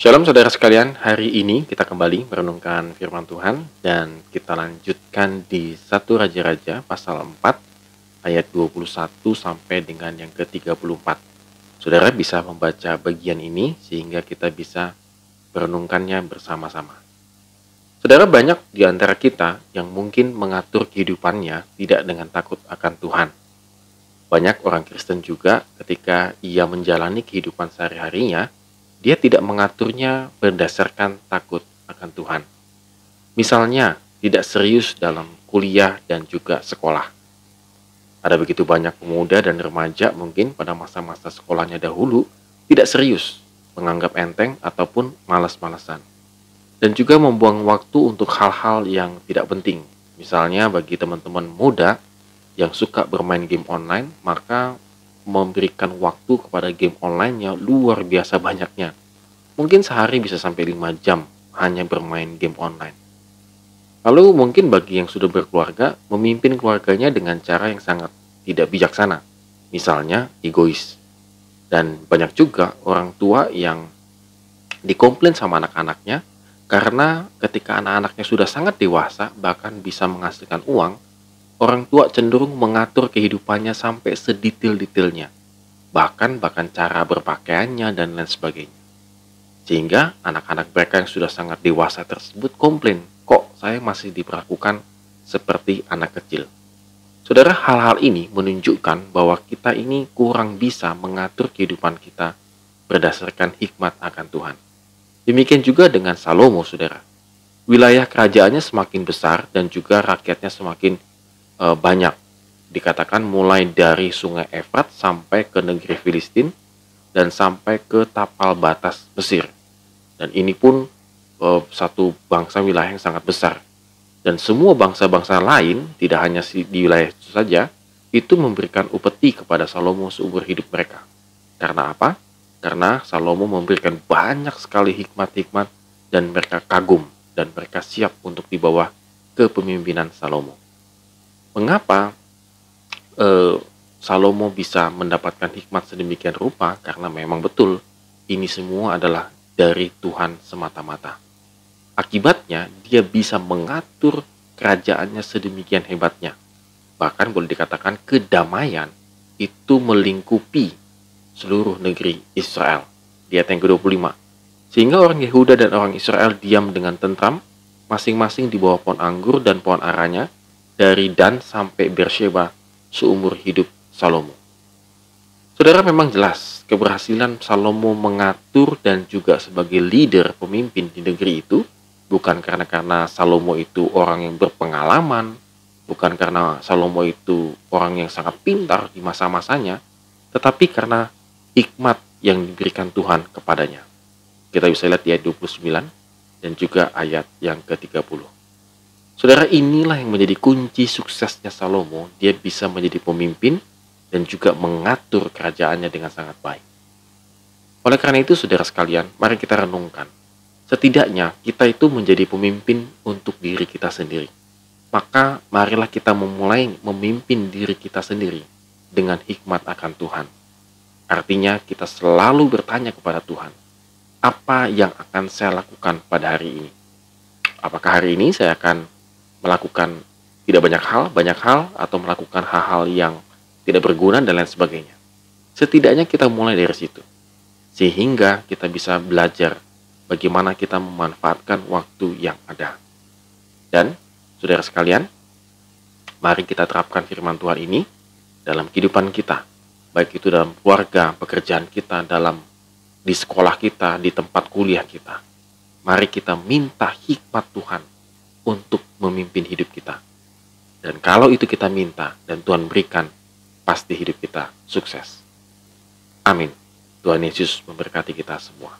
Shalom saudara sekalian, hari ini kita kembali merenungkan firman Tuhan dan kita lanjutkan di 1 Raja-Raja pasal 4 ayat 21 sampai dengan yang ke-34. Saudara bisa membaca bagian ini sehingga kita bisa merenungkannya bersama-sama. Saudara, banyak di antara kita yang mungkin mengatur kehidupannya tidak dengan takut akan Tuhan. Banyak orang Kristen juga ketika ia menjalani kehidupan sehari-harinya, dia tidak mengaturnya berdasarkan takut akan Tuhan. Misalnya, tidak serius dalam kuliah dan juga sekolah. Ada begitu banyak pemuda dan remaja mungkin pada masa-masa sekolahnya dahulu tidak serius, menganggap enteng ataupun malas-malasan. Dan juga membuang waktu untuk hal-hal yang tidak penting. Misalnya bagi teman-teman muda yang suka bermain game online, maka memberikan waktu kepada game online-nya luar biasa banyaknya. Mungkin sehari bisa sampai 5 jam hanya bermain game online. Lalu mungkin bagi yang sudah berkeluarga, memimpin keluarganya dengan cara yang sangat tidak bijaksana. Misalnya egois. Dan banyak juga orang tua yang dikomplain sama anak-anaknya karena ketika anak-anaknya sudah sangat dewasa, bahkan bisa menghasilkan uang, orang tua cenderung mengatur kehidupannya sampai sedetail-detailnya. Bahkan cara berpakaiannya dan lain sebagainya. Sehingga anak-anak mereka yang sudah sangat dewasa tersebut komplain, kok saya masih diperlakukan seperti anak kecil. Saudara, hal-hal ini menunjukkan bahwa kita ini kurang bisa mengatur kehidupan kita berdasarkan hikmat akan Tuhan. Demikian juga dengan Salomo, saudara. Wilayah kerajaannya semakin besar dan juga rakyatnya semakin banyak. Dikatakan mulai dari sungai Efrat sampai ke negeri Filistin dan sampai ke tapal batas Mesir. Dan ini pun satu bangsa wilayah yang sangat besar. Dan semua bangsa-bangsa lain, tidak hanya di wilayah itu saja, itu memberikan upeti kepada Salomo seumur hidup mereka. Karena apa? Karena Salomo memberikan banyak sekali hikmat-hikmat dan mereka kagum dan mereka siap untuk di bawah kepemimpinan Salomo. Mengapa Salomo bisa mendapatkan hikmat sedemikian rupa? Karena memang betul ini semua adalah dari Tuhan semata-mata. Akibatnya dia bisa mengatur kerajaannya sedemikian hebatnya. Bahkan boleh dikatakan kedamaian itu melingkupi seluruh negeri Israel. Di ayat yang ke-25. Sehingga orang Yehuda dan orang Israel diam dengan tentram, masing-masing di bawah pohon anggur dan pohon aranya, dari Dan sampai Beersheba seumur hidup Salomo. Saudara, memang jelas keberhasilan Salomo mengatur dan juga sebagai leader pemimpin di negeri itu bukan karena Salomo itu orang yang berpengalaman, bukan karena Salomo itu orang yang sangat pintar di masa-masanya, tetapi karena hikmat yang diberikan Tuhan kepadanya. Kita bisa lihat di ayat 29 dan juga ayat yang ke-30. Saudara, inilah yang menjadi kunci suksesnya Salomo. Dia bisa menjadi pemimpin dan juga mengatur kerajaannya dengan sangat baik. Oleh karena itu, saudara sekalian, mari kita renungkan. Setidaknya kita itu menjadi pemimpin untuk diri kita sendiri. Maka marilah kita memulai memimpin diri kita sendiri dengan hikmat akan Tuhan. Artinya kita selalu bertanya kepada Tuhan, apa yang akan saya lakukan pada hari ini? Apakah hari ini saya akan melakukan tidak banyak hal, atau melakukan hal-hal yang tidak berguna dan lain sebagainya. Setidaknya kita mulai dari situ. Sehingga kita bisa belajar bagaimana kita memanfaatkan waktu yang ada. Dan, saudara sekalian, mari kita terapkan firman Tuhan ini dalam kehidupan kita. Baik itu dalam keluarga, pekerjaan kita, di sekolah kita, di tempat kuliah kita. Mari kita minta hikmat Tuhan untuk memimpin hidup kita. Dan kalau itu kita minta dan Tuhan berikan, pasti hidup kita sukses. Amin. Tuhan Yesus memberkati kita semua.